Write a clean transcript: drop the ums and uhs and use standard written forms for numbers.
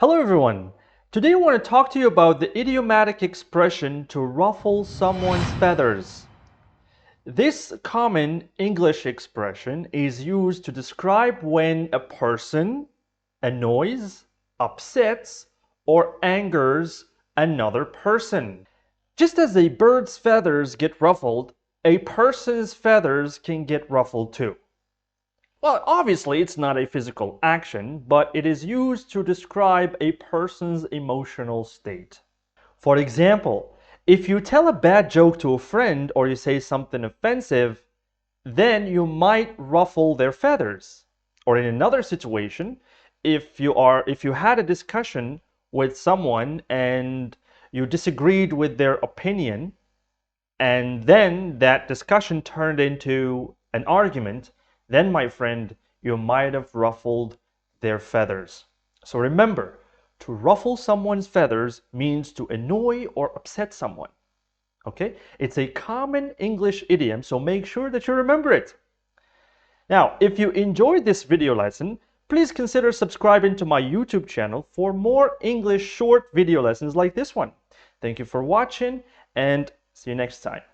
Hello everyone! Today I want to talk to you about the idiomatic expression to ruffle someone's feathers. This common English expression is used to describe when a person annoys, upsets, or angers another person. Just as a bird's feathers get ruffled, a person's feathers can get ruffled too. Well, obviously, it's not a physical action, but it is used to describe a person's emotional state. For example, if you tell a bad joke to a friend or you say something offensive, then you might ruffle their feathers. Or in another situation, if you had a discussion with someone and you disagreed with their opinion, and then that discussion turned into an argument, then, my friend, you might have ruffled their feathers. So remember, to ruffle someone's feathers means to annoy or upset someone. Okay? It's a common English idiom, so make sure that you remember it. Now, if you enjoyed this video lesson, please consider subscribing to my YouTube channel for more English short video lessons like this one. Thank you for watching, and see you next time.